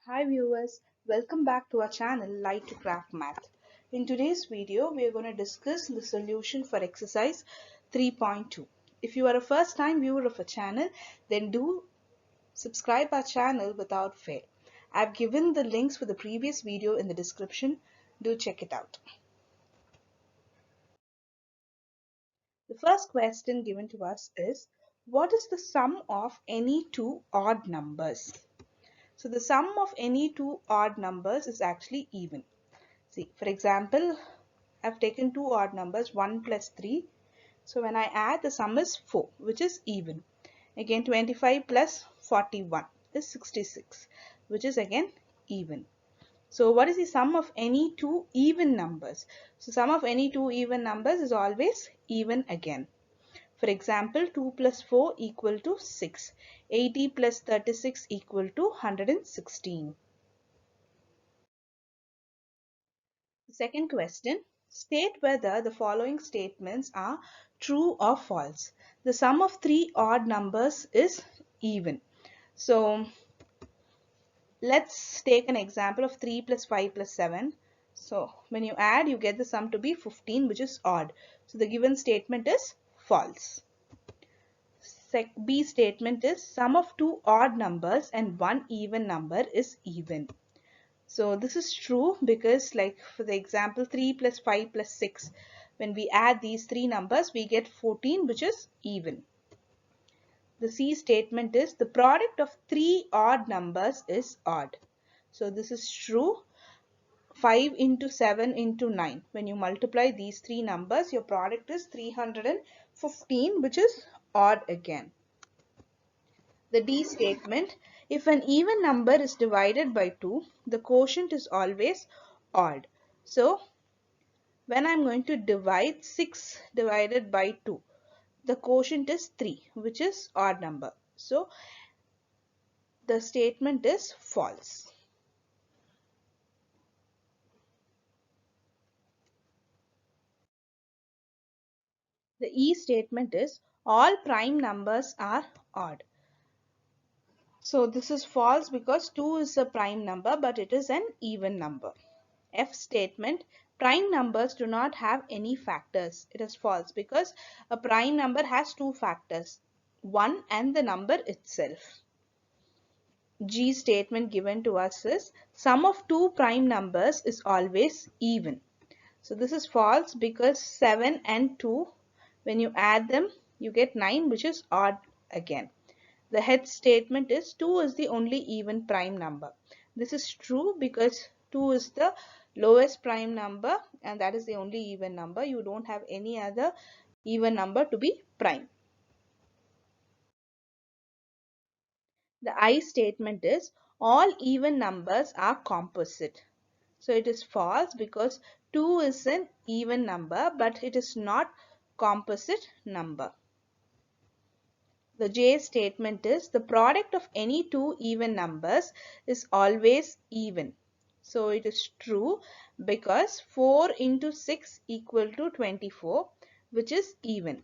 Hi viewers, welcome back to our channel Light to Craft Math. In today's video, we are going to discuss the solution for exercise 3.2. If you are a first time viewer of our channel, then do subscribe our channel without fail. I've given the links for the previous video in the description. Do check it out. The first question given to us is, what is the sum of any two odd numbers? So the sum of any two odd numbers is actually even. See, for example, I've taken two odd numbers, 1 plus 3. So when I add, the sum is 4, which is even. Again, 25 plus 41 is 66, which is again even. So what is the sum of any two even numbers? So sum of any two even numbers is always even again. For example, 2 plus 4 equal to 6. 80 plus 36 equal to 116. The second question, state whether the following statements are true or false. The sum of three odd numbers is even. So let's take an example of 3 plus 5 plus 7. So when you add, you get the sum to be 15, which is odd. So the given statement is false. B statement is sum of two odd numbers and one even number is even. So this is true because, like for the example, 3 plus 5 plus 6, when we add these three numbers, we get 14, which is even. The C statement is the product of three odd numbers is odd. So this is true. 5 into 7 into 9. When you multiply these three numbers, your product is 315, which is odd again. The D statement, if an even number is divided by 2, the quotient is always odd. So when I'm going to divide 6 divided by 2, the quotient is 3, which is odd number. So the statement is false. The E statement is all prime numbers are odd. So this is false because 2 is a prime number, but it is an even number. F statement, prime numbers do not have any factors. It is false because a prime number has two factors, 1 and the number itself. G statement given to us is sum of two prime numbers is always even. So this is false because 7 and 2, when you add them, you get 9, which is odd again. The H statement is 2 is the only even prime number. This is true because 2 is the lowest prime number and that is the only even number. You don't have any other even number to be prime. The I statement is all even numbers are composite. So it is false because 2 is an even number but it is not composite number. The J statement is the product of any two even numbers is always even. So it is true because 4 into 6 equal to 24, which is even.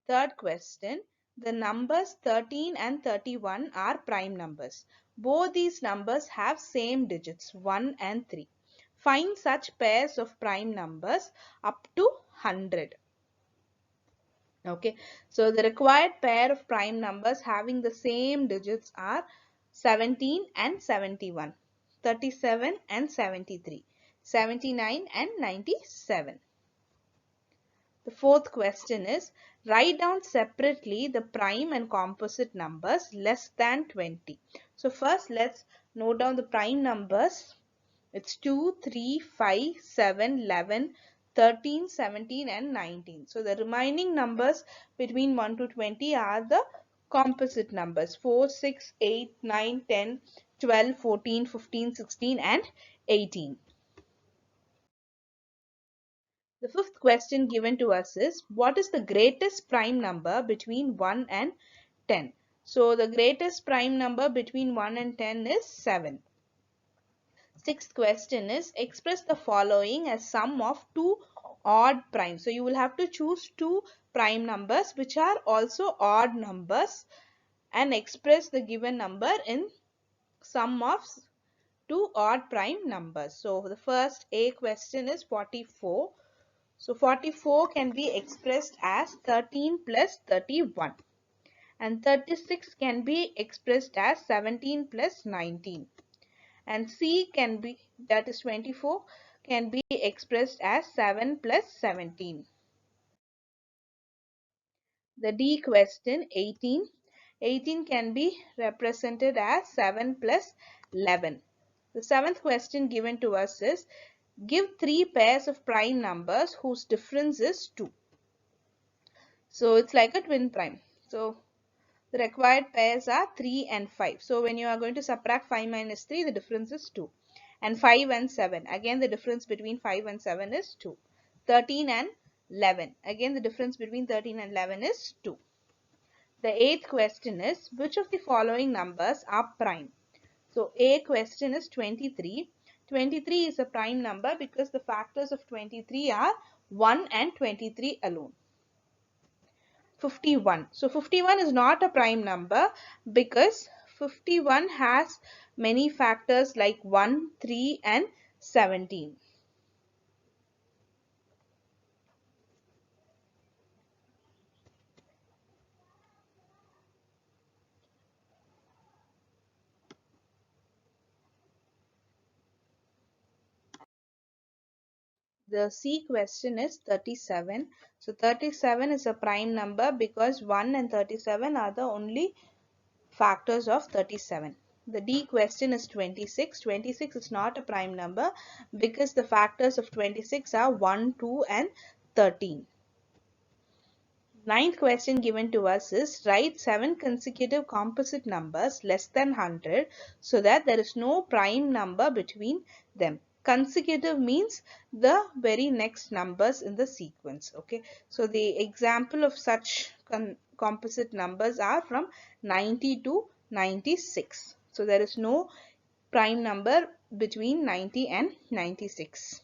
Third question, the numbers 13 and 31 are prime numbers. Both these numbers have same digits 1 and 3. Find such pairs of prime numbers up to 100. Okay, so the required pair of prime numbers having the same digits are 17 and 71, 37 and 73, 79 and 97. The fourth question is, write down separately the prime and composite numbers less than 20. So first let's note down the prime numbers. It's 2, 3, 5, 7, 11, 13, 17 and 19. So the remaining numbers between 1 to 20 are the composite numbers 4, 6, 8, 9, 10, 12, 14, 15, 16 and 18. The fifth question given to us is, what is the greatest prime number between 1 and 10? So the greatest prime number between 1 and 10 is 7. Sixth question is, express the following as sum of two odd primes. So you will have to choose two prime numbers which are also odd numbers and express the given number in sum of two odd prime numbers. So the first A question is 44. So 44 can be expressed as 13 plus 31, and 36 can be expressed as 17 plus 19, and C can be, that is 24, can be expressed as 7 plus 17. The D question 18. 18 can be represented as 7 plus 11. The seventh question given to us is, give three pairs of prime numbers whose difference is 2. So it's like a twin prime. So the required pairs are 3 and 5. So when you are going to subtract 5 minus 3, the difference is 2. And 5 and 7. Again, the difference between 5 and 7 is 2. 13 and 11. Again, the difference between 13 and 11 is 2. The eighth question is, which of the following numbers are prime? So A question is 23. 23 is a prime number because the factors of 23 are 1 and 23 alone. 51. So 51 is not a prime number because 51 has many factors like 1, 3 and 17. The C question is 37. So 37 is a prime number because 1 and 37 are the only factors of 37. The D question is 26. 26 is not a prime number because the factors of 26 are 1, 2 and 13. Ninth question given to us is, write 7 consecutive composite numbers less than 100 so that there is no prime number between them. Consecutive means the very next numbers in the sequence. Okay, so the example of such composite numbers are from 90 to 96. So there is no prime number between 90 and 96.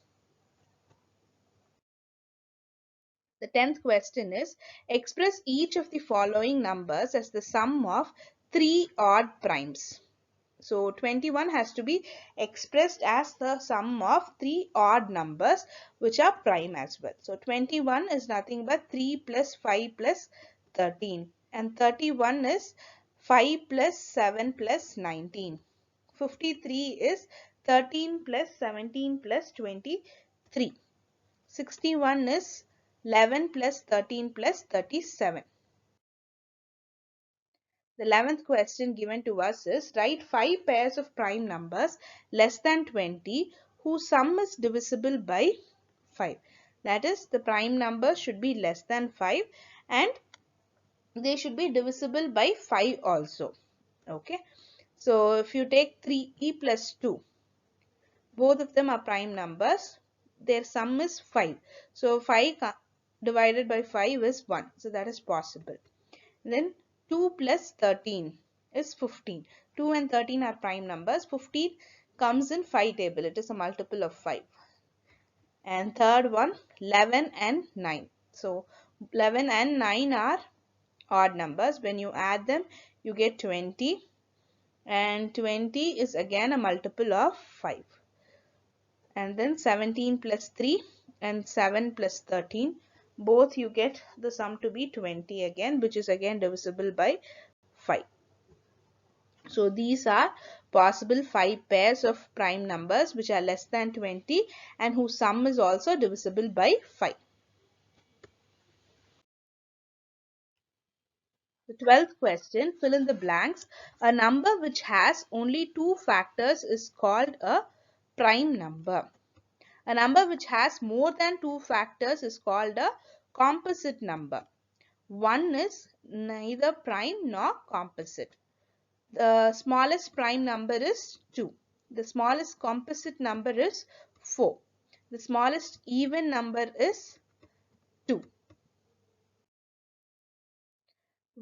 The 10th question is, express each of the following numbers as the sum of three odd primes. So 21 has to be expressed as the sum of three odd numbers which are prime as well. So 21 is nothing but 3 plus 5 plus 13, and 31 is 5 plus 7 plus 19. 53 is 13 plus 17 plus 23. 61 is 11 plus 13 plus 37. The 11th question given to us is, write 5 pairs of prime numbers less than 20 whose sum is divisible by 5. That is, the prime numbers should be less than 5 and they should be divisible by 5 also. Okay. So if you take 3e plus 2, both of them are prime numbers. Their sum is 5. So 5 divided by 5 is 1. So that is possible. Then 2 plus 13 is 15. 2 and 13 are prime numbers. 15 comes in 5 table. It is a multiple of 5. And third one, 11 and 9. So 11 and 9 are odd numbers. When you add them, you get 20. And 20 is again a multiple of 5. And then 17 plus 3 and 7 plus 13, both you get the sum to be 20 again, which is again divisible by 5. So these are possible 5 pairs of prime numbers which are less than 20 and whose sum is also divisible by 5. The 12th question, fill in the blanks. A number which has only two factors is called a prime number. A number which has more than two factors is called a composite number. One is neither prime nor composite. The smallest prime number is 2. The smallest composite number is 4. The smallest even number is 2.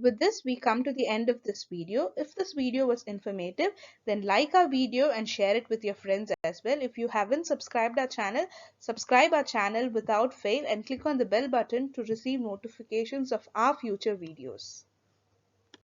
With this, we come to the end of this video. If this video was informative, then like our video and share it with your friends as well. If you haven't subscribed our channel, subscribe our channel without fail and click on the bell button to receive notifications of our future videos.